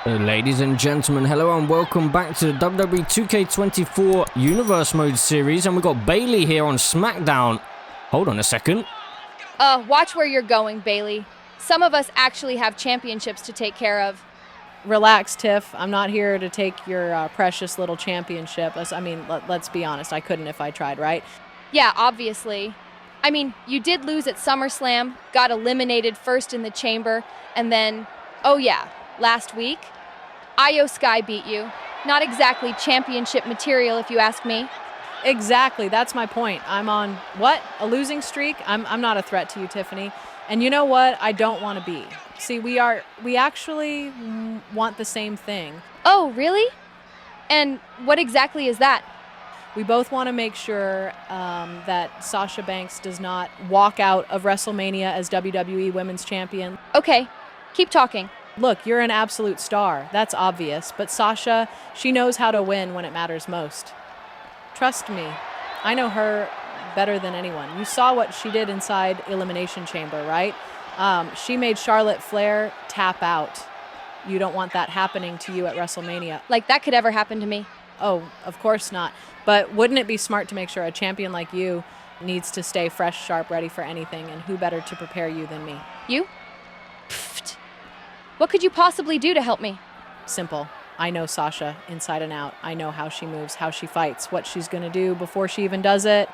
Ladies and gentlemen, hello and welcome back to the WWE 2K24 Universe Mode series, and we've got Bayley here on SmackDown. Hold on a second. Watch where you're going, Bayley. Some of us actually have championships to take care of. Relax, Tiff. I'm not here to take your precious little championship. I mean, let's be honest. I couldn't if I tried, right? Yeah, obviously. I mean, you did lose at SummerSlam, got eliminated first in the chamber, and then, oh yeah, last week, Io Sky beat you. Not exactly championship material, if you ask me. Exactly. That's my point. I'm on, what? A losing streak? I'm not a threat to you, Tiffany. And you know what? I don't want to be. See, we actually want the same thing. Oh, really? And what exactly is that? We both want to make sure that Sasha Banks does not walk out of WrestleMania as WWE Women's Champion. Okay, keep talking. Look, you're an absolute star. That's obvious. But Sasha, she knows how to win when it matters most. Trust me, I know her better than anyone. You saw what she did inside Elimination Chamber, right? She made Charlotte Flair tap out. You don't want that happening to you at WrestleMania. Like that could ever happen to me. Oh, of course not. But wouldn't it be smart to make sure a champion like you needs to stay fresh, sharp, ready for anything? And who better to prepare you than me? You? Pfft. What could you possibly do to help me? Simple. I know Sasha inside and out. I know how she moves, how she fights, what she's going to do before she even does it.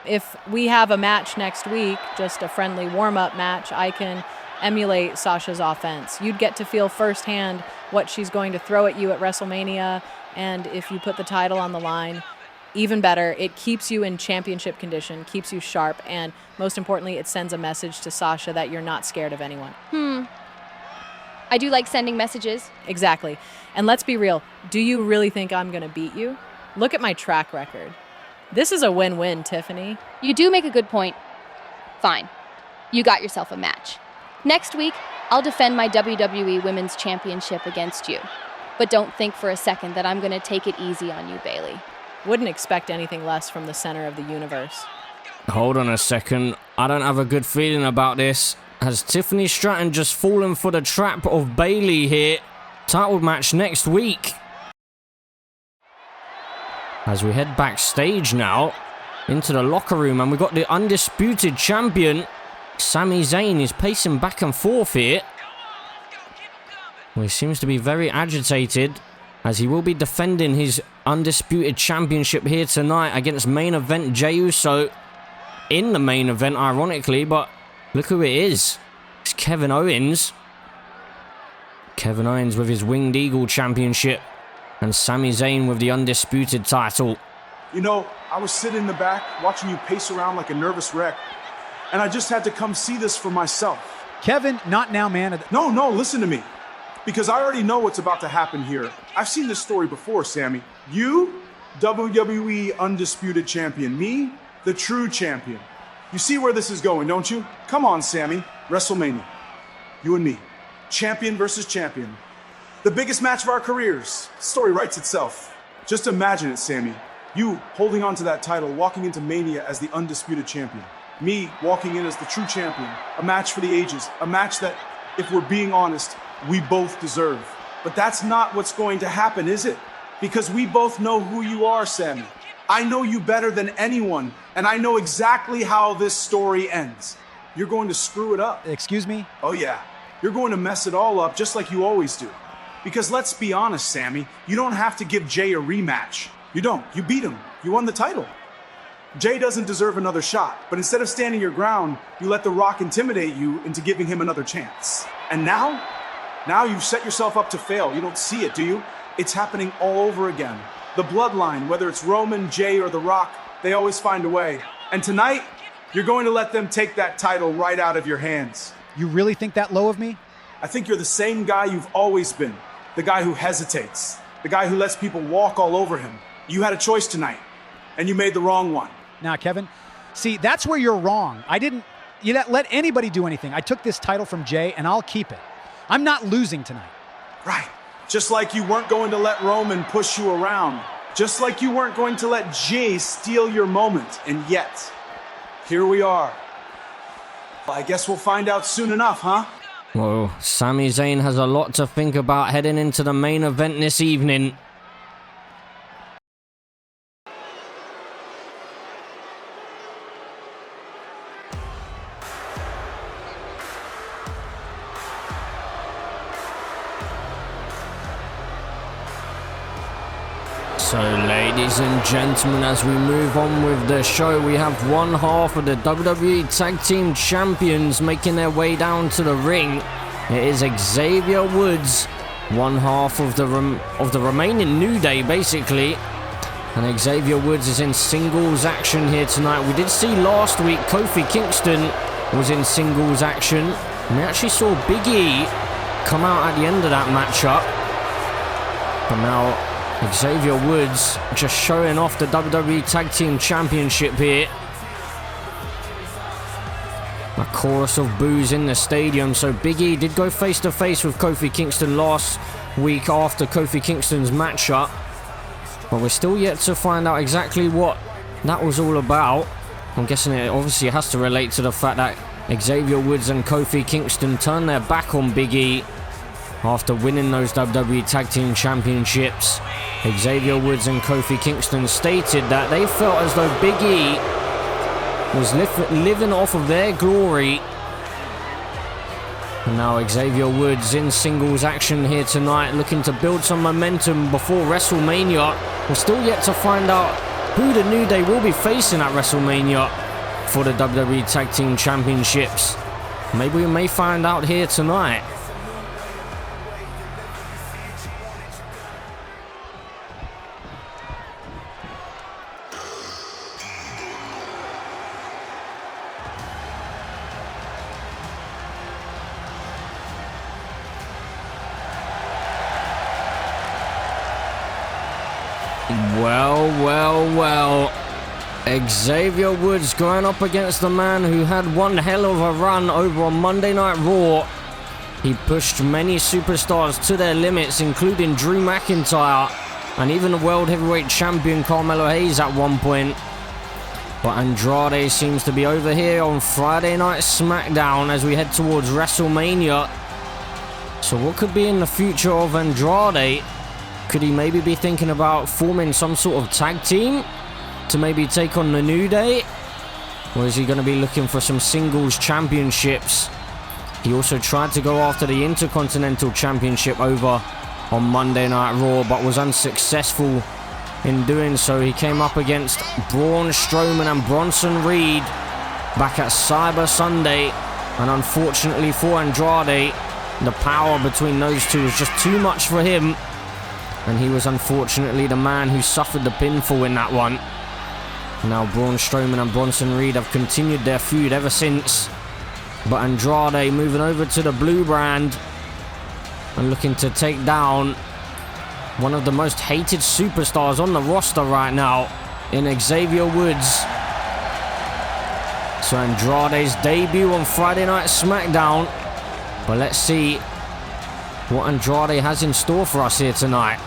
If we have a match next week, just a friendly warm-up match, I can emulate Sasha's offense. You'd get to feel firsthand what she's going to throw at you at WrestleMania, and if you put the title on the line, even better, it keeps you in championship condition, keeps you sharp, and most importantly, it sends a message to Sasha that you're not scared of anyone. I do like sending messages. Exactly. And let's be real, do you really think I'm going to beat you? Look at my track record. This is a win-win, Tiffany. You do make a good point. Fine. You got yourself a match. Next week, I'll defend my WWE Women's Championship against you. But don't think for a second that I'm going to take it easy on you, Bayley. Wouldn't expect anything less from the center of the universe. Hold on a second. I don't have a good feeling about this. Has Tiffany Stratton just fallen for the trap of Bayley here? Title match next week. As we head backstage now into the locker room, and we've got the undisputed champion, Sami Zayn, is pacing back and forth here. Well, he seems to be very agitated, as he will be defending his undisputed championship here tonight against main event Jey Uso. In the main event, ironically, but look who it is. It's Kevin Owens. Kevin Owens with his Winged Eagle Championship, and Sami Zayn with the undisputed title. You know, I was sitting in the back watching you pace around like a nervous wreck, and I just had to come see this for myself. Kevin, not now, man. No, listen to me. Because I already know what's about to happen here. I've seen this story before, Sami. You, WWE Undisputed Champion. Me, the true champion. You see where this is going, don't you? Come on, Sami. WrestleMania. You and me. Champion versus champion. The biggest match of our careers. The story writes itself. Just imagine it, Sami. You holding on to that title, walking into Mania as the undisputed champion. Me walking in as the true champion. A match for the ages. A match that, if we're being honest, we both deserve. But that's not what's going to happen, is it? Because we both know who you are, Sami. I know you better than anyone, and I know exactly how this story ends. You're going to screw it up. Excuse me? Oh yeah. You're going to mess it all up just like you always do. Because let's be honest, Sami, you don't have to give Jey a rematch. You don't. You beat him. You won the title. Jey doesn't deserve another shot, but instead of standing your ground, you let The Rock intimidate you into giving him another chance. And now you've set yourself up to fail. You don't see it, do you? It's happening all over again. The bloodline, whether it's Roman, Jey, or The Rock, they always find a way. And tonight, you're going to let them take that title right out of your hands. You really think that low of me? I think you're the same guy you've always been. The guy who hesitates. The guy who lets people walk all over him. You had a choice tonight, and you made the wrong one. Now, Kevin, see, that's where you're wrong. I didn't let anybody do anything. I took this title from Jey, and I'll keep it. I'm not losing tonight. Right. Just like you weren't going to let Roman push you around. Just like you weren't going to let Jey steal your moment. And yet, here we are. Well, I guess we'll find out soon enough, huh? Well, Sami Zayn has a lot to think about heading into the main event this evening. So, ladies and gentlemen, as we move on with the show, we have one half of the WWE Tag Team Champions making their way down to the ring. It is Xavier Woods, one half of the remaining New Day, basically. And Xavier Woods is in singles action here tonight. We did see last week Kofi Kingston was in singles action. And we actually saw Big E come out at the end of that matchup. But now Xavier Woods just showing off the WWE Tag Team Championship here. A chorus of boos in the stadium. So Big E did go face to face with Kofi Kingston last week after Kofi Kingston's matchup. But we're still yet to find out exactly what that was all about. I'm guessing it obviously has to relate to the fact that Xavier Woods and Kofi Kingston turned their back on Big E after winning those WWE Tag Team Championships. Xavier Woods and Kofi Kingston stated that they felt as though Big E was living off of their glory. And now Xavier Woods in singles action here tonight, looking to build some momentum before WrestleMania. We're still yet to find out who the New Day will be facing at WrestleMania for the WWE Tag Team Championships. Maybe we may find out here tonight. Well. Xavier Woods going up against the man who had one hell of a run over on Monday Night Raw. He pushed many superstars to their limits, including Drew McIntyre and even the World Heavyweight Champion Carmelo Hayes at one point. But Andrade seems to be over here on Friday Night SmackDown as we head towards WrestleMania. So what could be in the future of Andrade? Could he maybe be thinking about forming some sort of tag team to maybe take on the New Day? Or is he going to be looking for some singles championships? He also tried to go after the Intercontinental Championship over on Monday Night Raw, but was unsuccessful in doing so. He came up against Braun Strowman and Bronson Reed back at Cyber Sunday, and unfortunately for Andrade, the power between those two was just too much for him. And he was unfortunately the man who suffered the pinfall in that one. Now Braun Strowman and Bronson Reed have continued their feud ever since. But Andrade moving over to the blue brand and looking to take down one of the most hated superstars on the roster right now in Xavier Woods. So Andrade's debut on Friday Night SmackDown. But let's see what Andrade has in store for us here tonight.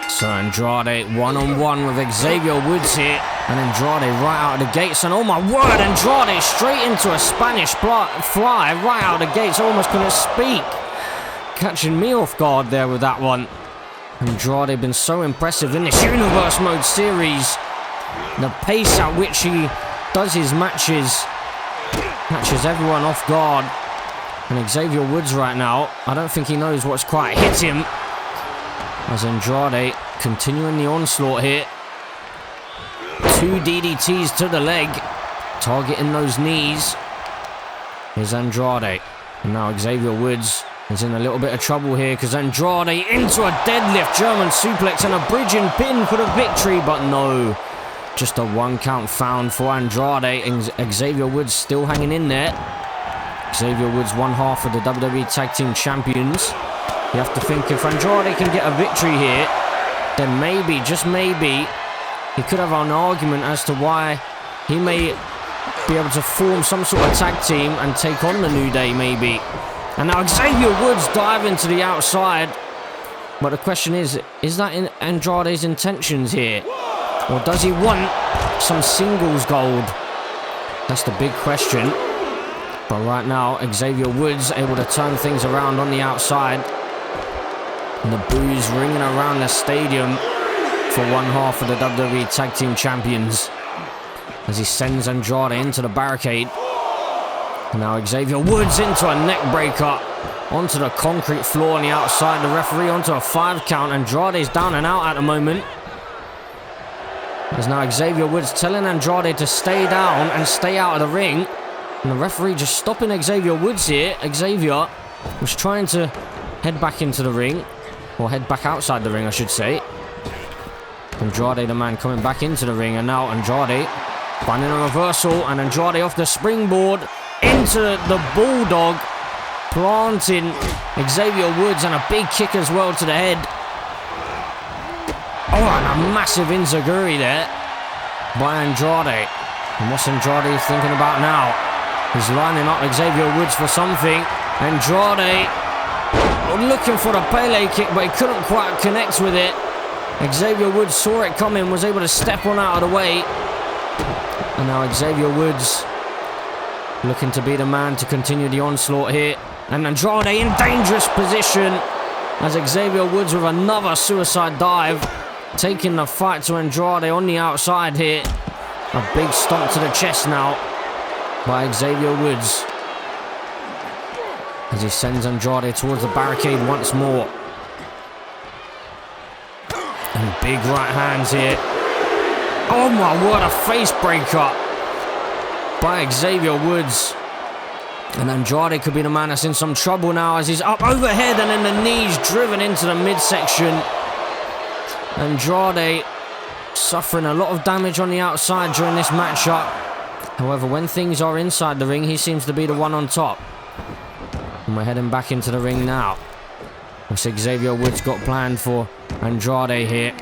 So Andrade one-on-one with Xavier Woods here. And Andrade right out of the gates. And oh my word, Andrade straight into a Spanish fly right out of the gates. Almost couldn't speak. Catching me off guard there with that one. Andrade been so impressive in this Universe Mode series. The pace at which he does his matches. Catches everyone off guard. And Xavier Woods right now, I don't think he knows what's quite hit him. As Andrade continuing the onslaught here. 2 DDTs to the leg, targeting those knees. Here's Andrade. And now Xavier Woods is in a little bit of trouble here because Andrade into a deadlift German suplex and a bridging pin for the victory, but no. Just a 1 count found for Andrade, and Xavier Woods still hanging in there. Xavier Woods, one half of the WWE Tag Team Champions. You have to think if Andrade can get a victory here, then maybe, just maybe, he could have an argument as to why he may be able to form some sort of tag team and take on the New Day, maybe. And now Xavier Woods diving to the outside. But the question is that in Andrade's intentions here? Or does he want some singles gold That's the big question. But right now, Xavier Woods able to turn things around on the outside. And the boos ringing around the stadium for one half of the WWE Tag Team Champions. As he sends Andrade into the barricade. And now Xavier Woods into a neck breaker. Onto the concrete floor on the outside. The referee onto a 5 count. Andrade's down and out at the moment. As now Xavier Woods telling Andrade to stay down and stay out of the ring. And the referee just stopping Xavier Woods here. Xavier was trying to head back into the ring. Or head back outside the ring, I should say. Andrade, the man, coming back into the ring. And now Andrade finding a reversal. And Andrade off the springboard into the Bulldog. Planting Xavier Woods and a big kick as well to the head. Oh, and a massive enziguri there by Andrade. And what's Andrade thinking about now? He's lining up Xavier Woods for something. Andrade looking for the Pele kick, but he couldn't quite connect with it. Xavier Woods saw it coming, was able to step on out of the way. And now Xavier Woods looking to be the man to continue the onslaught here. And Andrade in dangerous position as Xavier Woods with another suicide dive. Taking the fight to Andrade on the outside here. A big stomp to the chest now by Xavier Woods. As he sends Andrade towards the barricade once more. And big right hands here. Oh my word, a face breaker by Xavier Woods. And Andrade could be the man that's in some trouble now as he's up overhead and then the knees driven into the midsection. Andrade suffering a lot of damage on the outside during this matchup. However, when things are inside the ring, he seems to be the one on top. And we're heading back into the ring now. What's Xavier Woods got planned for Andrade here?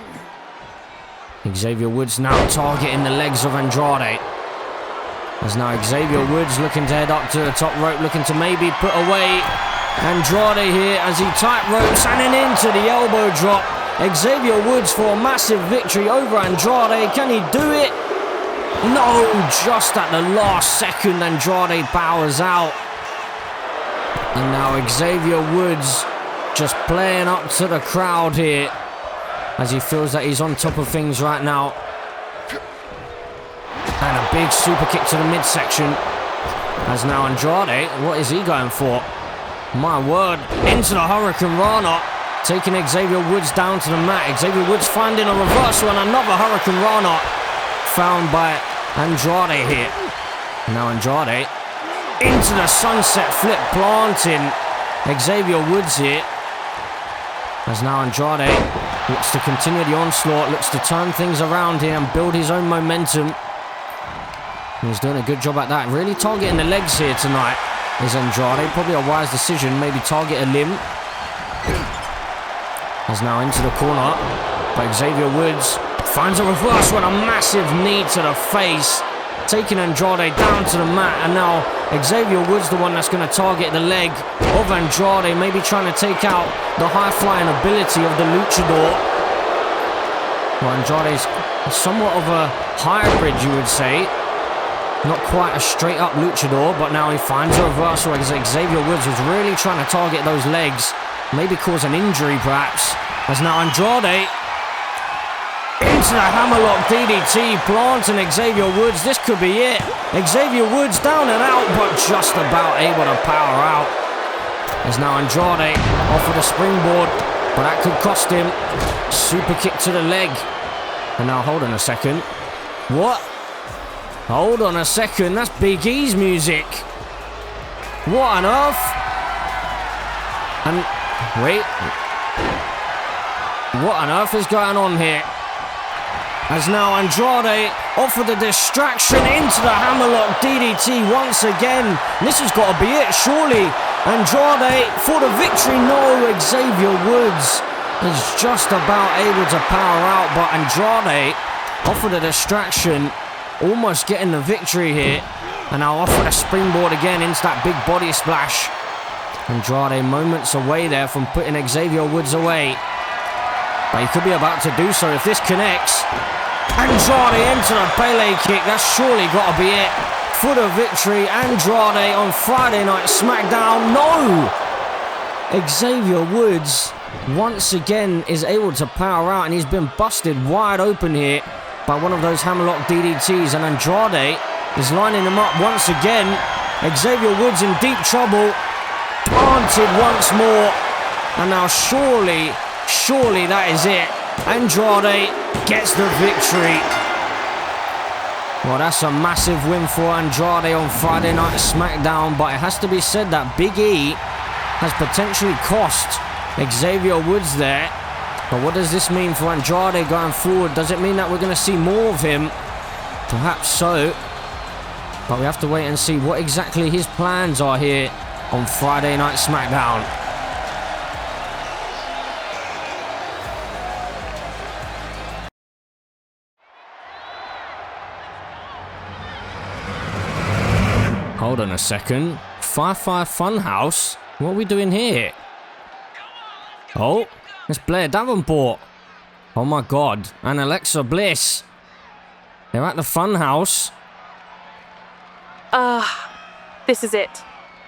Xavier Woods now targeting the legs of Andrade. As now Xavier Woods looking to head up to the top rope, looking to maybe put away Andrade here as he tight ropes and then into the elbow drop. Xavier Woods for a massive victory over Andrade. Can he do it? No, just at the last second Andrade powers out. And now Xavier Woods just playing up to the crowd here as he feels that he's on top of things right now. And a big super kick to the midsection. As now Andrade, what is he going for? My word, into the Hurricane Rana. Taking Xavier Woods down to the mat. Xavier Woods finding a reversal and another Hurricane Rana found by Andrade here. Now Andrade into the sunset flip, planting Xavier Woods here. As now Andrade looks to continue the onslaught, looks to turn things around here and build his own momentum. And he's doing a good job at that. Really targeting the legs here tonight is Andrade. Probably a wise decision, maybe target a limb. As now into the corner, but Xavier Woods finds a reversal and a massive knee to the face, taking Andrade down to the mat. And now Xavier Woods, the one that's going to target the leg of Andrade, maybe trying to take out the high-flying ability of the luchador. Well, Andrade's somewhat of a hybrid, you would say. Not quite a straight-up luchador, but now he finds a reversal as Xavier Woods was really trying to target those legs. Maybe cause an injury, perhaps. As now Andrade into the hammerlock DDT, planting Xavier Woods. This could be it. Xavier Woods down and out, but just about able to power out. As now Andrade off of the springboard, but that could cost him. Super kick to the leg. And now, hold on a second. What? Hold on a second, that's Big E's music. What on earth? And wait. What on earth is going on here? As now Andrade offered the distraction into the hammerlock DDT once again. This has got to be it, surely. Andrade for the victory. No, Xavier Woods is just about able to power out, but Andrade offered a distraction, almost getting the victory here. And now offer a springboard again into that big body splash. Andrade moments away there from putting Xavier Woods away. But he could be about to do so if this connects. Andrade into the Bayley kick. That's surely got to be it. for the victory. Andrade on Friday Night SmackDown. No! Xavier Woods once again is able to power out, and he's been busted wide open here by one of those hammerlock DDTs, and Andrade is lining him up once again. Xavier Woods in deep trouble, planted once more, and now surely that is it. Andrade gets the victory. Well, that's a massive win for Andrade on Friday Night SmackDown, but it has to be said that Big E has potentially cost Xavier Woods there. But what does this mean for Andrade going forward? Does it mean that we're going to see more of him? Perhaps so. But we have to wait and see what exactly his plans are here on Friday Night SmackDown. Hold on a second. 5-5 Funhouse? What are we doing here? Oh, it's Blair Davenport. Oh my god. And Alexa Bliss. They're at the Funhouse. This is it.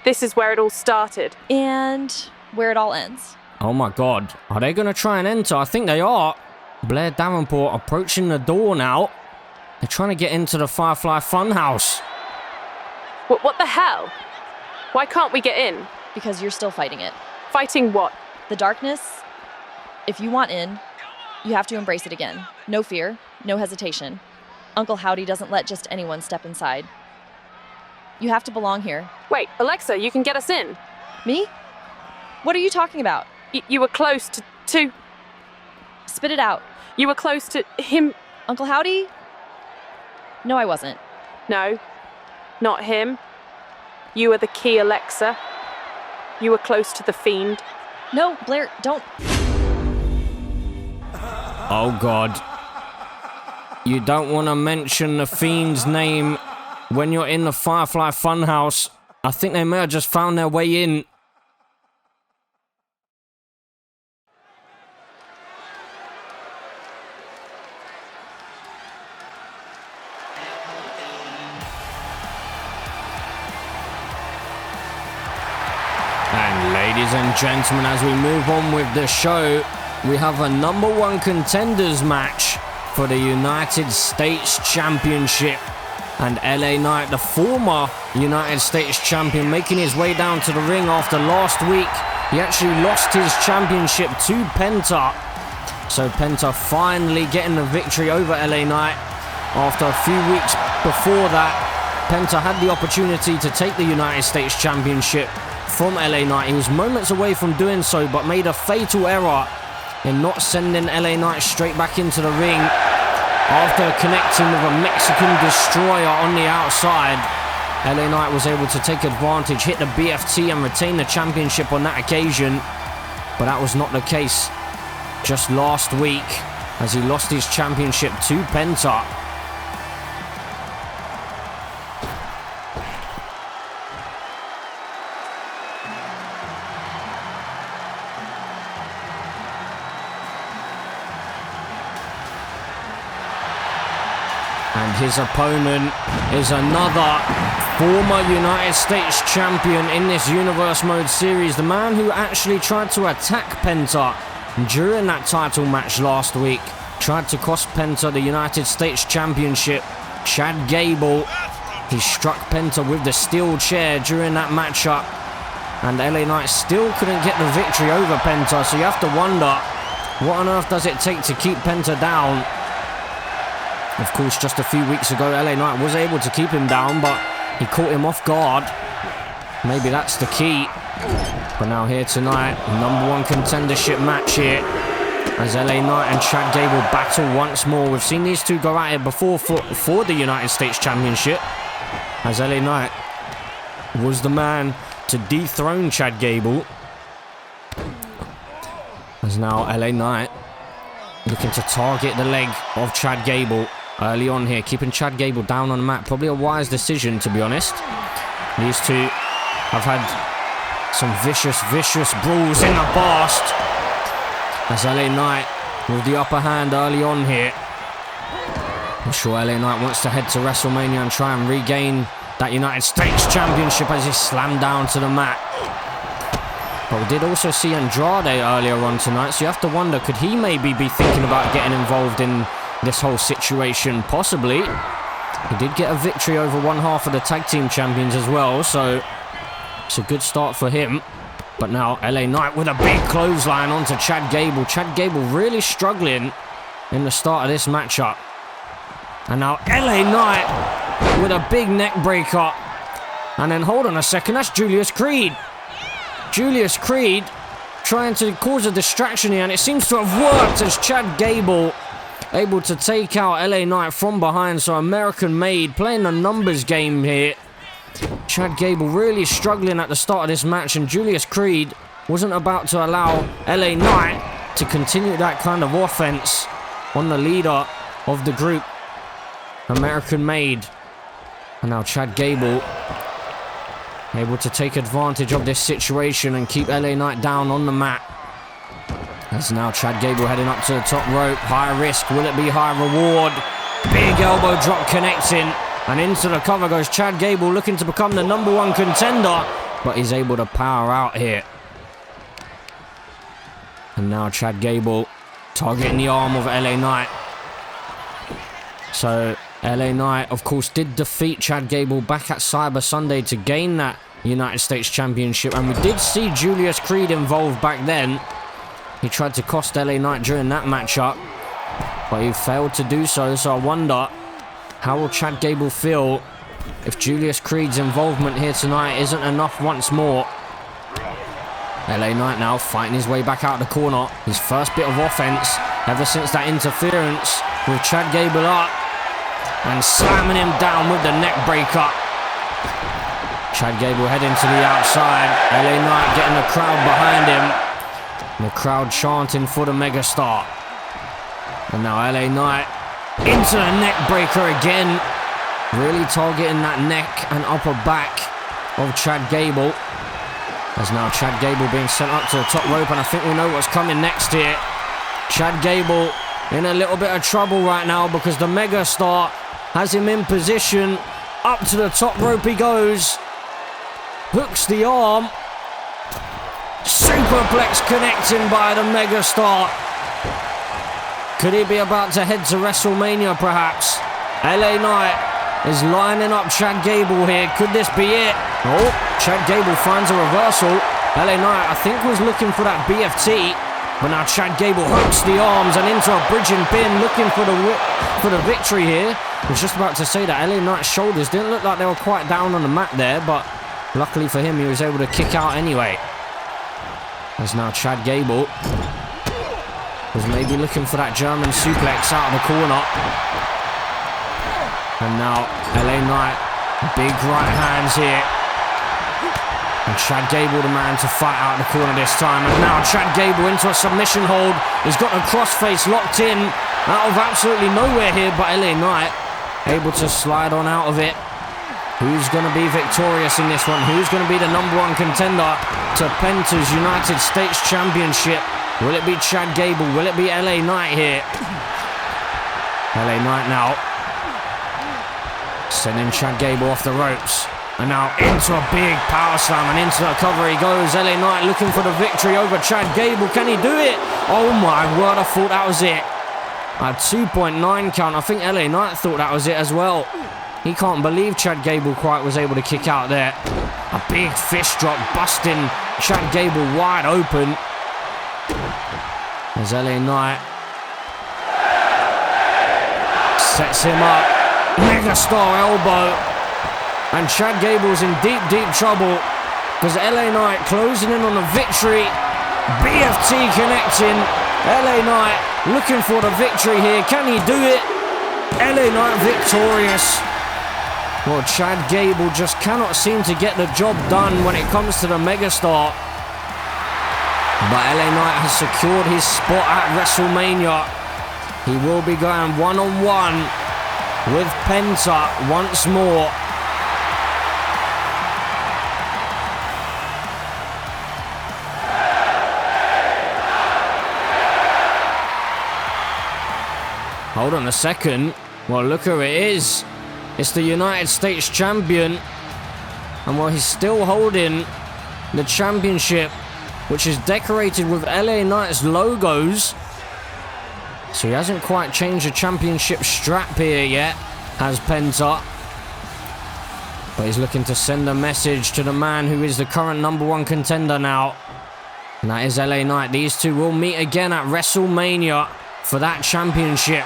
This is where it all started. And where it all ends. Oh my god. Are they going to try and enter? I think they are. Blair Davenport approaching the door now. They're trying to get into the Firefly Funhouse. What the hell? Why can't we get in? Because you're still fighting it. Fighting what? The darkness. If you want in, you have to embrace it again. No fear, no hesitation. Uncle Howdy doesn't let just anyone step inside. You have to belong here. Wait, Alexa, you can get us in. Me? What are you talking about? You were close to... Spit it out. You were close to him. Uncle Howdy? No, I wasn't. No, not him. You were the key, Alexa. You were close to the Fiend. No, Blair, don't. Oh god. You don't want to mention the Fiend's name when you're in the Firefly Funhouse. I think they may have just found their way in. And ladies and gentlemen, as we move on with the show, we have a #1 contenders match for the United States Championship. And LA Knight, the former United States champion, making his way down to the ring after last week. He actually lost his championship to Penta. So Penta finally getting the victory over LA Knight. After a few weeks before that, Penta had the opportunity to take the United States Championship from LA Knight. He was moments away from doing so, but made a fatal error in not sending LA Knight straight back into the ring. After connecting with a Mexican destroyer on the outside, LA Knight was able to take advantage, hit the BFT and retain the championship on that occasion. But that was not the case just last week, as he lost his championship to Penta. And his opponent is another former United States champion in this Universe Mode series. The man who actually tried to attack Penta during that title match last week. Tried to cost Penta the United States Championship. Chad Gable. He struck Penta with the steel chair during that matchup. And LA Knight still couldn't get the victory over Penta. So you have to wonder, what on earth does it take to keep Penta down? Of course, just a few weeks ago, LA Knight was able to keep him down, but he caught him off guard. Maybe that's the key. But now here tonight, #1 contendership match here, as LA Knight and Chad Gable battle once more. We've seen these two go at it before for the United States Championship, as LA Knight was the man to dethrone Chad Gable. As now LA Knight looking to target the leg of Chad Gable early on here, keeping Chad Gable down on the mat. Probably a wise decision, to be honest. These two have had some vicious brawls in the past, as LA Knight with the upper hand early on here. I'm sure LA Knight wants to head to WrestleMania and try and regain that United States Championship as he slammed down to the mat. But we did also see Andrade earlier on tonight, so you have to wonder, could he maybe be thinking about getting involved in this whole situation? Possibly. He did get a victory over one half of the tag team champions as well, so it's a good start for him. But now LA Knight with a big clothesline onto Chad Gable. Chad Gable really struggling in the start of this matchup. And now LA Knight with a big neck breaker. And then hold on a second, that's Julius Creed. Julius Creed trying to cause a distraction here, and it seems to have worked as Chad Gable able to take out LA Knight from behind. So American Made playing the numbers game here. Chad Gable really struggling at the start of this match, and Julius Creed wasn't about to allow LA Knight to continue that kind of offense on the leader of the group, American Made. And now Chad Gable able to take advantage of this situation and keep LA Knight down on the mat. As now Chad Gable heading up to the top rope. High risk, will it be high reward? Big elbow drop connecting. And into the cover goes Chad Gable, looking to become the #1 contender. But he's able to power out here. And now Chad Gable targeting the arm of LA Knight. So LA Knight, of course, did defeat Chad Gable back at Cyber Sunday to gain that United States Championship. And we did see Julius Creed involved back then. He tried to cost LA Knight during that matchup, but he failed to do so. So I wonder, how will Chad Gable feel if Julius Creed's involvement here tonight isn't enough once more? LA Knight now fighting his way back out the corner. His first bit of offense ever since that interference with Chad Gable up. And slamming him down with the neck breaker. Chad Gable heading to the outside. LA Knight getting the crowd behind him. And the crowd chanting for the megastar. And now LA Knight into the neck breaker again. Really targeting that neck and upper back of Chad Gable. As now Chad Gable being sent up to the top rope, and I think we know what's coming next here. Chad Gable in a little bit of trouble right now because the megastar has him in position. Up to the top rope he goes. Hooks the arm. Superplex connecting by the megastar. Could he be about to head to WrestleMania perhaps? LA Knight is lining up Chad Gable here. Could this be it? Oh, Chad Gable finds a reversal. LA Knight, I think, was looking for that BFT. But now Chad Gable hooks the arms and into a bridging pin, looking for the victory here. I was just about to say that LA Knight's shoulders didn't look like they were quite down on the mat there, but luckily for him, he was able to kick out anyway. As now Chad Gable was maybe looking for that German suplex out of the corner. And now LA Knight, big right hands here. And Chad Gable, the man to fight out of the corner this time. And now Chad Gable into a submission hold. He's got the crossface locked in out of absolutely nowhere here, but LA Knight able to slide on out of it. Who's going to be victorious in this one? Who's going to be the #1 contender to Penta's United States Championship? Will it be Chad Gable? Will it be LA Knight here? LA Knight now sending Chad Gable off the ropes. And now into a big power slam, and into the cover he goes. LA Knight looking for the victory over Chad Gable. Can he do it? Oh my word, I thought that was it. A 2.9 count. I think LA Knight thought that was it as well. He can't believe Chad Gable quite was able to kick out there. A big fist drop busting Chad Gable wide open. As LA Knight sets him up. Megastar elbow. And Chad Gable's in deep, deep trouble because LA Knight closing in on the victory. BFT connecting. LA Knight looking for the victory here. Can he do it? LA Knight victorious. Well, Chad Gable just cannot seem to get the job done when it comes to the megastar. But LA Knight has secured his spot at WrestleMania. He will be going one-on-one with Penta once more. Hold on a second. Well, look who it is. It's the United States champion. And while he's still holding the championship, which is decorated with LA Knight's logos. So he hasn't quite changed the championship strap here yet, has Penta. But he's looking to send a message to the man who is the current #1 contender now. And that is LA Knight. These two will meet again at WrestleMania for that championship.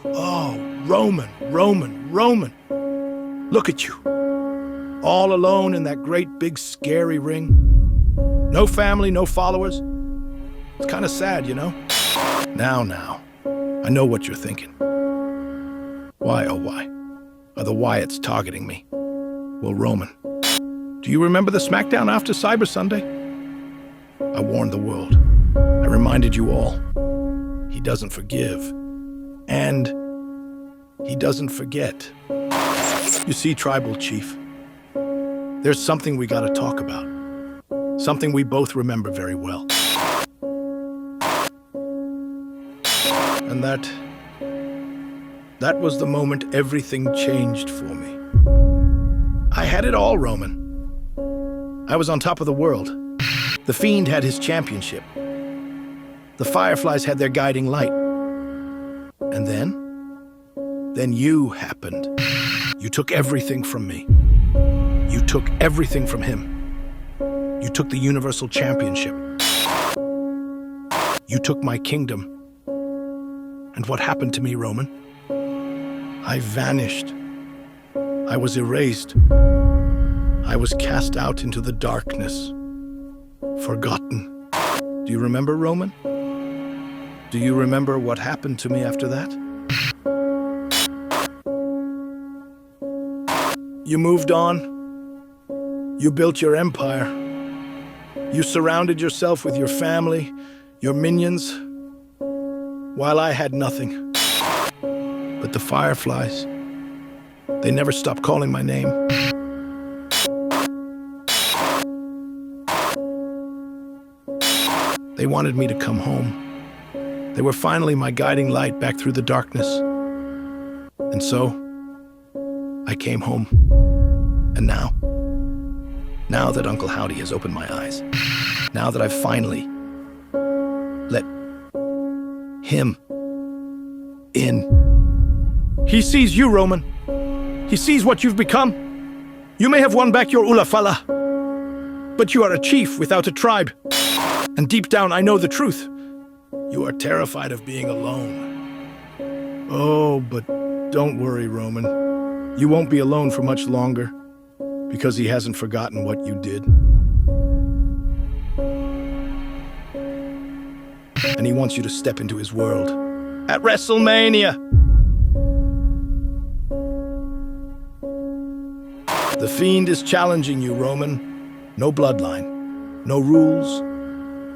Oh, Roman. Look at you. All alone in that great big scary ring. No family, no followers. It's kind of sad, you know? Now. I know what you're thinking. Why, oh why, are the Wyatts targeting me? Well, Roman, do you remember the SmackDown after Cyber Sunday? I warned the world. I reminded you all. He doesn't forgive. And he doesn't forget. You see, Tribal Chief, there's something we gotta talk about. Something we both remember very well. And that was the moment everything changed for me. I had it all, Roman. I was on top of the world. The Fiend had his championship. The Fireflies had their guiding light. And then you happened. You took everything from me. You took everything from him. You took the Universal Championship. You took my kingdom. And what happened to me, Roman? I vanished. I was erased. I was cast out into the darkness. Forgotten. Do you remember, Roman? Do you remember what happened to me after that? You moved on. You built your empire. You surrounded yourself with your family, your minions, while I had nothing. But the Fireflies, they never stopped calling my name. They wanted me to come home. They were finally my guiding light back through the darkness. And so, I came home. And now that Uncle Howdy has opened my eyes, now that I've finally let him in, he sees you, Roman. He sees what you've become. You may have won back your Ulafala, but you are a chief without a tribe. And deep down, I know the truth. You are terrified of being alone. Oh, but don't worry, Roman. You won't be alone for much longer, because he hasn't forgotten what you did. And he wants you to step into his world at WrestleMania. The Fiend is challenging you, Roman. No bloodline, no rules,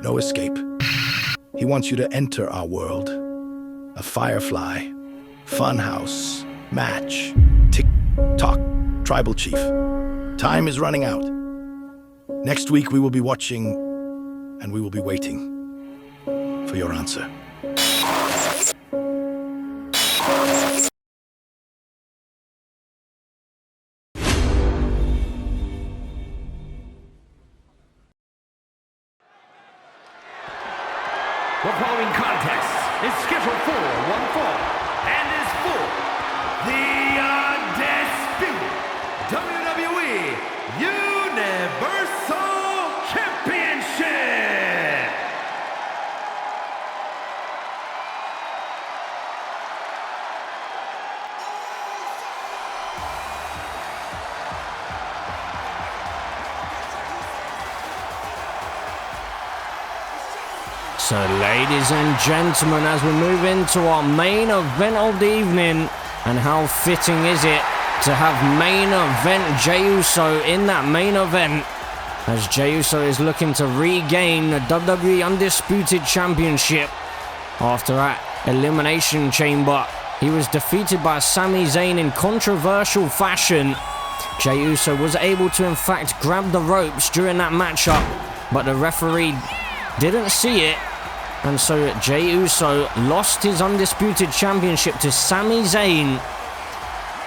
no escape. He wants you to enter our world. A Firefly, funhouse, match, tick-tock, Tribal Chief. Time is running out. Next week we will be watching, and we will be waiting for your answer. The following contest is scheduled for one fall and is for the undisputed WWE Universal Championship. So, ladies and gentlemen, as we move into our main event of the evening, and how fitting is it to have main event Jey Uso in that main event, as Jey Uso is looking to regain the WWE Undisputed Championship after that Elimination Chamber. He was defeated by Sami Zayn in controversial fashion. Jey Uso was able to in fact grab the ropes during that matchup, but the referee didn't see it, and so Jey Uso lost his Undisputed Championship to Sami Zayn.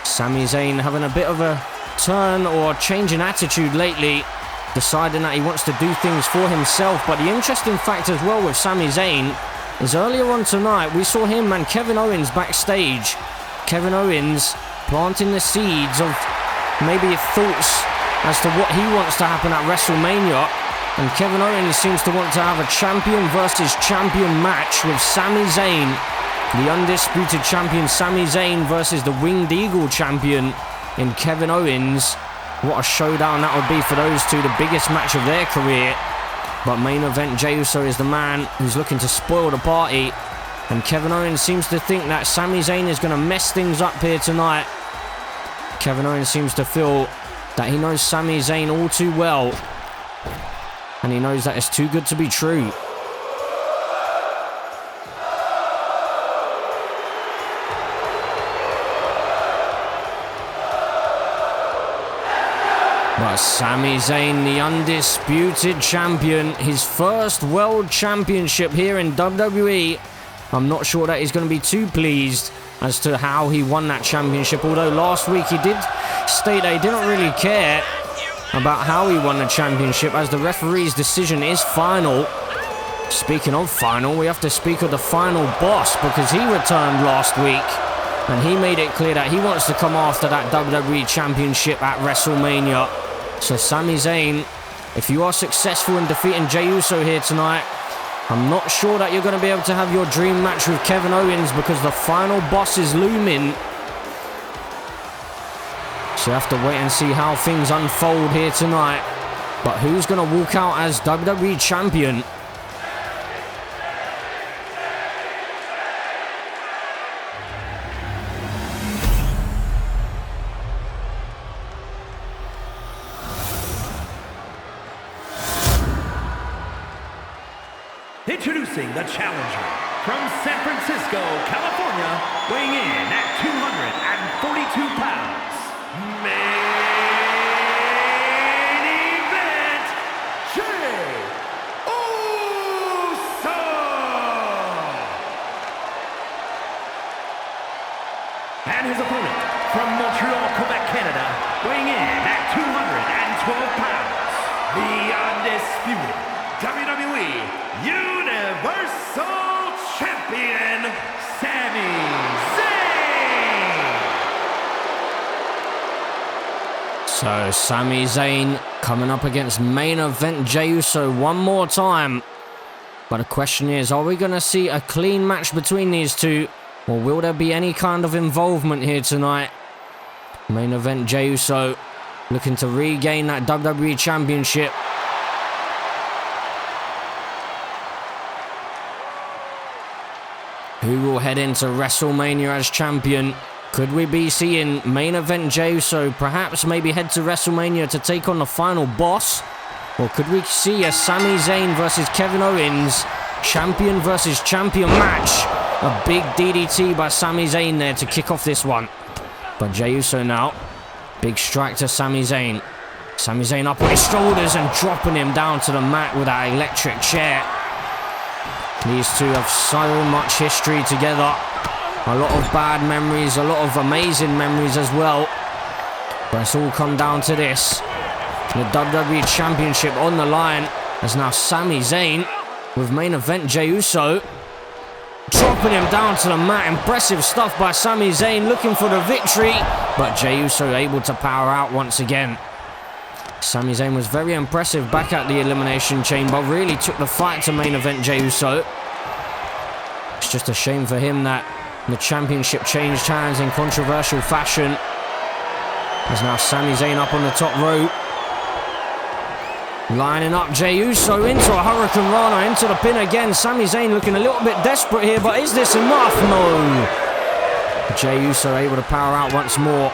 Sami Zayn having a bit of a turn or change in attitude lately, deciding that he wants to do things for himself. But the interesting fact as well with Sami Zayn is earlier on tonight we saw him and Kevin Owens backstage. Kevin Owens planting the seeds of maybe thoughts as to what he wants to happen at WrestleMania. And Kevin Owens seems to want to have a champion versus champion match with Sami Zayn. The undisputed champion Sami Zayn versus the Winged Eagle champion in Kevin Owens. What a showdown that would be for those two, the biggest match of their career. But main event Jey Uso is the man who's looking to spoil the party. And Kevin Owens seems to think that Sami Zayn is going to mess things up here tonight. Kevin Owens seems to feel that he knows Sami Zayn all too well. And he knows that it's too good to be true. But Sami Zayn, the undisputed champion, his first world championship here in WWE. I'm not sure that he's going to be too pleased as to how he won that championship, although last week he did state that he didn't really care about how he won the championship, as the referee's decision is final. Speaking of final, we have to speak of the final boss, because he returned last week and he made it clear that he wants to come after that WWE championship at WrestleMania. So Sami Zayn, if you are successful in defeating Jey Uso here tonight, I'm not sure that you're going to be able to have your dream match with Kevin Owens, because the final boss is looming. So you have to wait and see how things unfold here tonight. But who's going to walk out as WWE champion? Introducing the challenger from San Francisco, California, weighing in at 242 pounds, main event, Jey Uso! And his opponent from Montreal, Quebec, Canada, weighing in at 212 pounds, the undisputed WWE Universal Champion, Sami Zayn! So Sami Zayn coming up against main event Jey Uso one more time. But the question is, are we going to see a clean match between these two, or will there be any kind of involvement here tonight? Main event Jey Uso looking to regain that WWE Championship. Who will head into WrestleMania as champion? Could we be seeing main event Jey Uso perhaps maybe head to WrestleMania to take on the final boss? Or could we see a Sami Zayn versus Kevin Owens champion versus champion match? A big DDT by Sami Zayn there to kick off this one. But Jey Uso now. Big strike to Sami Zayn. Sami Zayn up on his shoulders and dropping him down to the mat with that electric chair. These two have so much history together. A lot of bad memories, a lot of amazing memories as well. But it's all come down to this. The WWE Championship on the line, as now Sami Zayn with main event Jey Uso dropping him down to the mat. Impressive stuff by Sami Zayn, looking for the victory, but Jey Uso able to power out once again. Sami Zayn was very impressive back at the Elimination Chamber, really took the fight to main event Jey Uso. It's just a shame for him that the championship changed hands in controversial fashion. There's now Sami Zayn up on the top rope. Lining up Jey Uso into a Hurricane Rana, into the pin again. Sami Zayn looking a little bit desperate here, but is this enough? No. Jey Uso able to power out once more.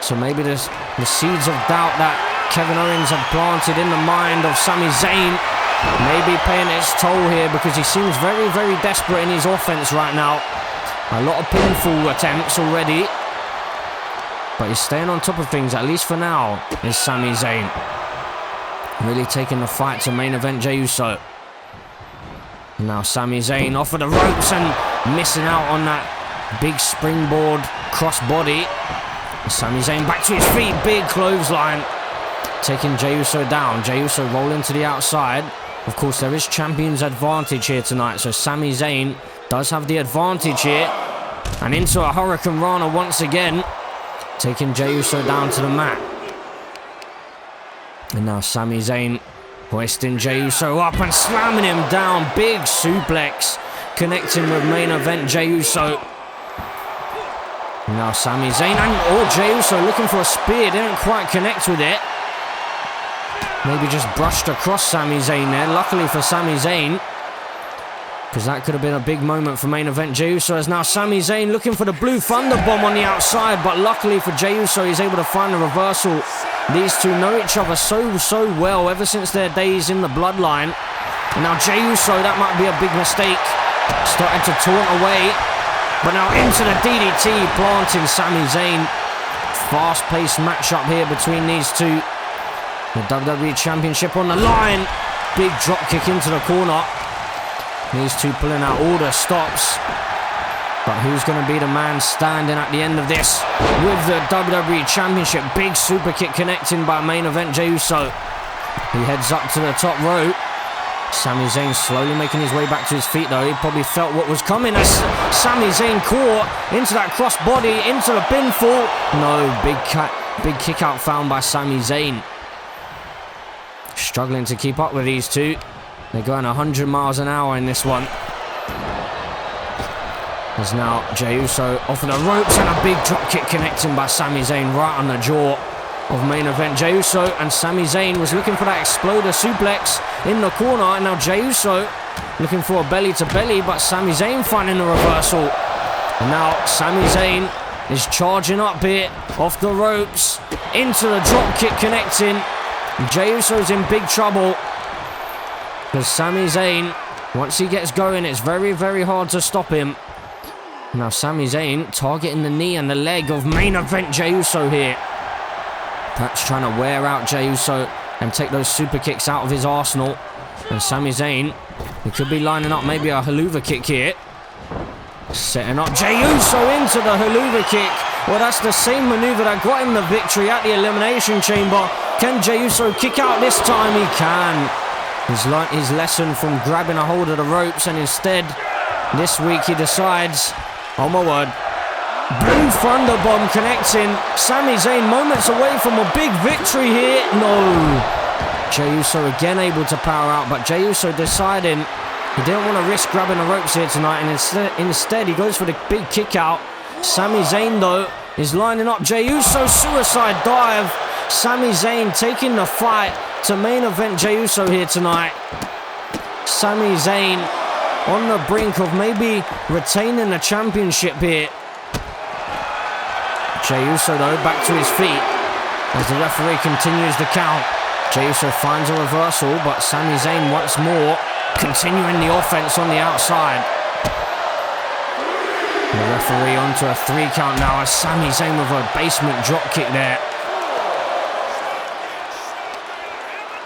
So maybe there's the seeds of doubt that Kevin Owens had planted in the mind of Sami Zayn maybe paying its toll here, because he seems very, very desperate in his offense right now. A lot of pinfall attempts already. But he's staying on top of things, at least for now, is Sami Zayn. Really taking the fight to main event Jey Uso. Now Sami Zayn off of the ropes and missing out on that big springboard crossbody. Sami Zayn back to his feet, big clothesline. Taking Jey Uso down. Jey Uso rolling to the outside. Of course, there is champion's advantage here tonight, so Sami Zayn does have the advantage here. And into a Hurricane Rana once again, taking Jey Uso down to the mat. And now Sami Zayn hoisting Jey Uso up and slamming him down. Big suplex, connecting with main event Jey Uso. And now Sami Zayn and Jey Uso looking for a spear, didn't quite connect with it. Maybe just brushed across Sami Zayn there. Luckily for Sami Zayn, because that could have been a big moment for main event Jey Uso, as now Sami Zayn looking for the blue thunder bomb on the outside, but luckily for Jey Uso, he's able to find a reversal. These two know each other so well ever since their days in the bloodline. And now Jey Uso, that might be a big mistake, starting to taunt away, but now into the DDT, planting Sami Zayn. Fast-paced matchup here between these two. The WWE Championship on the line. Big drop kick into the corner. These two pulling out all the stops. But who's going to be the man standing at the end of this with the WWE Championship? Big super kick connecting by main event Jey Uso. He heads up to the top rope. Sami Zayn slowly making his way back to his feet though. He probably felt what was coming as Sami Zayn caught into that crossbody, into the pinfall. No, big kick out found by Sami Zayn. Struggling to keep up with these two. They're going 100 miles an hour in this one. There's now Jey Uso off of the ropes and a big drop kick connecting by Sami Zayn right on the jaw of main event Jey Uso. And Sami Zayn was looking for that exploder suplex in the corner. And now Jey Uso looking for a belly to belly, but Sami Zayn finding the reversal. And now Sami Zayn is charging up here off the ropes into the drop kick connecting. Jey Uso's in big trouble, because Sami Zayn, once he gets going, it's very, very hard to stop him. Now Sami Zayn targeting the knee and the leg of main event Jey Uso here. Perhaps trying to wear out Jey Uso and take those super kicks out of his arsenal. And Sami Zayn, he could be lining up maybe a haluva kick here. Setting up Jey Uso into the haluva kick. Well, that's the same maneuver that got him the victory at the Elimination Chamber. Can Jey Uso kick out this time? He can. He's learnt his lesson from grabbing a hold of the ropes, and instead, this week he decides, oh my word, blue thunder bomb connecting. Sami Zayn moments away from a big victory here. No. Jey Uso again able to power out, but Jey Uso deciding he didn't want to risk grabbing the ropes here tonight, and instead he goes for the big kick out. Sami Zayn though is lining up Jey Uso, suicide dive. Sami Zayn taking the fight to main event Jey Uso here tonight. Sami Zayn on the brink of maybe retaining the championship here. Jey Uso though back to his feet as the referee continues the count. Jey Uso finds a reversal, but Sami Zayn once more continuing the offense on the outside. The referee onto a 3 count now as Sami Zayn with a basement drop kick there.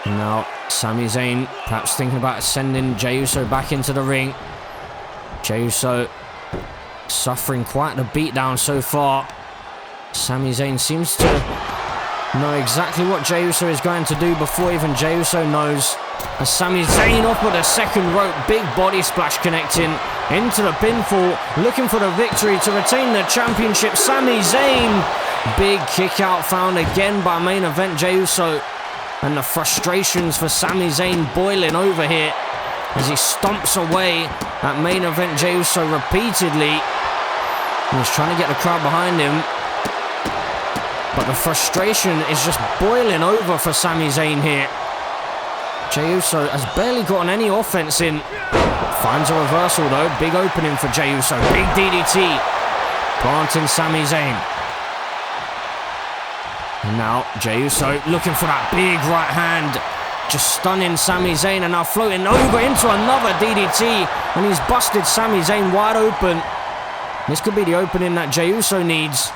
Now Sami Zayn perhaps thinking about sending Jey Uso back into the ring. Jey Uso suffering quite the beatdown so far. Sami Zayn seems to know exactly what Jey Uso is going to do before even Jey Uso knows. As Sami Zayn off with a second rope, big body splash connecting into the pinfall, looking for the victory to retain the championship. Sami Zayn, big kick out found again by main event Jey Uso. And the frustrations for Sami Zayn boiling over here as he stomps away at main event Jey Uso repeatedly. He's trying to get the crowd behind him, but the frustration is just boiling over for Sami Zayn here. Jey Uso has barely gotten any offense in. Finds a reversal though, big opening for Jey Uso, big DDT, planting Sami Zayn. And now Jey Uso looking for that big right hand. Just stunning Sami Zayn, and now floating over into another DDT. And he's busted Sami Zayn wide open. This could be the opening that Jey Uso needs.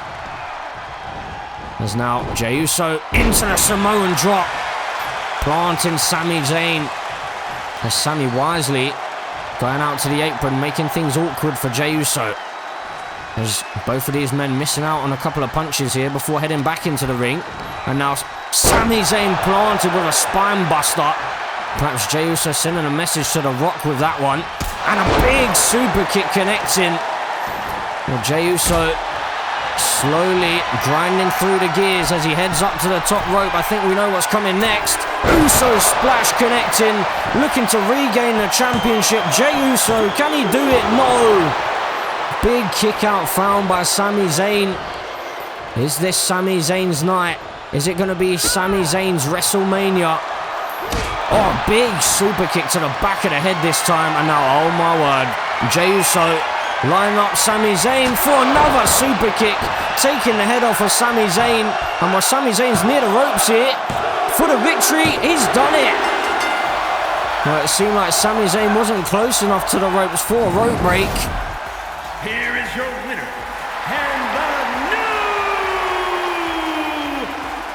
As now Jey Uso into the Samoan drop. Planting Sami Zayn. As Sami wisely going out to the apron, making things awkward for Jey Uso. As both of these men missing out on a couple of punches here before heading back into the ring. And now Sami Zayn planted with a spine buster. Perhaps Jey Uso sending a message to The Rock with that one. And a big super kick connecting. Well, Jey Uso slowly grinding through the gears as he heads up to the top rope. I think we know what's coming next. Uso splash connecting, looking to regain the championship. Jey Uso, can he do it? No! Big kick out found by Sami Zayn. Is this Sami Zayn's night? Is it going to be Sami Zayn's WrestleMania? Oh, big super kick to the back of the head this time. And now, oh my word, Jey Uso lining up Sami Zayn for another super kick, taking the head off of Sami Zayn. And while Sami Zayn's near the ropes here, for the victory, he's done it. Well, it seemed like Sami Zayn wasn't close enough to the ropes for a rope break. Here is your winner, and the new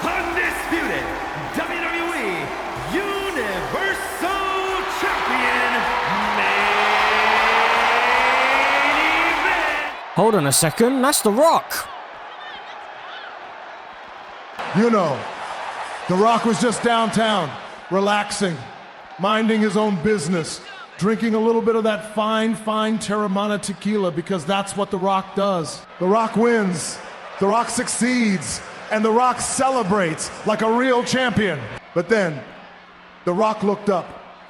undisputed WWE Universal Champion, main event. Hold on a second, that's The Rock. You know, The Rock was just downtown, relaxing, minding his own business, drinking a little bit of that fine Terramana tequila, because that's what The Rock does. The Rock wins, The Rock succeeds, and The Rock celebrates like a real champion. But then, The Rock looked up.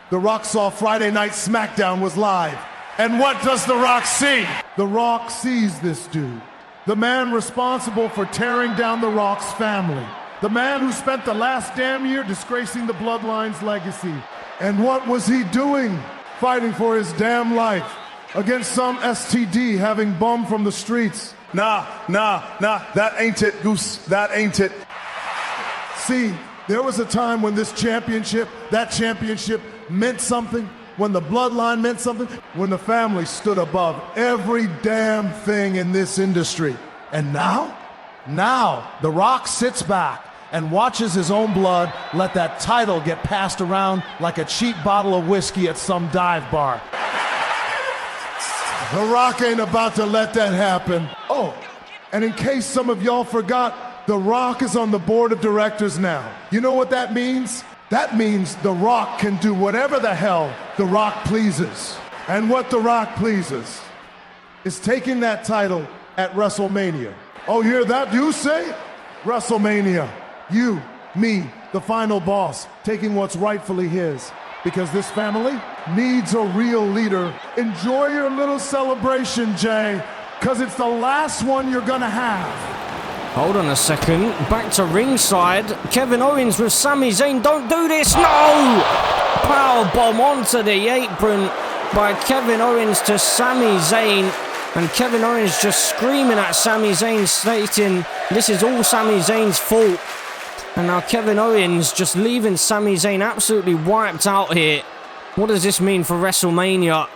The Rock saw Friday Night SmackDown was live. And what does The Rock see? The Rock sees this dude, the man responsible for tearing down The Rock's family, the man who spent the last damn year disgracing the Bloodline's legacy. And what was he doing? Fighting for his damn life against some STD having bum from the streets. Nah, that ain't it, Goose, that ain't it. See, there was a time when that championship meant something, when the Bloodline meant something, when the family stood above every damn thing in this industry. And now, The Rock sits back and watches his own blood let that title get passed around like a cheap bottle of whiskey at some dive bar. The Rock ain't about to let that happen. Oh, and in case some of y'all forgot, The Rock is on the board of directors now. You know what that means? That means The Rock can do whatever the hell The Rock pleases. And what The Rock pleases is taking that title at WrestleMania. Oh, hear that, you say? WrestleMania. You, me, the final boss, taking what's rightfully his. Because this family needs a real leader. Enjoy your little celebration, Jay, because it's the last one you're gonna have. Hold on a second, back to ringside. Kevin Owens with Sami Zayn, don't do this, no! Powerbomb onto the apron by Kevin Owens to Sami Zayn. And Kevin Owens just screaming at Sami Zayn, stating this is all Sami Zayn's fault. And now Kevin Owens just leaving Sami Zayn absolutely wiped out here. What does this mean for WrestleMania?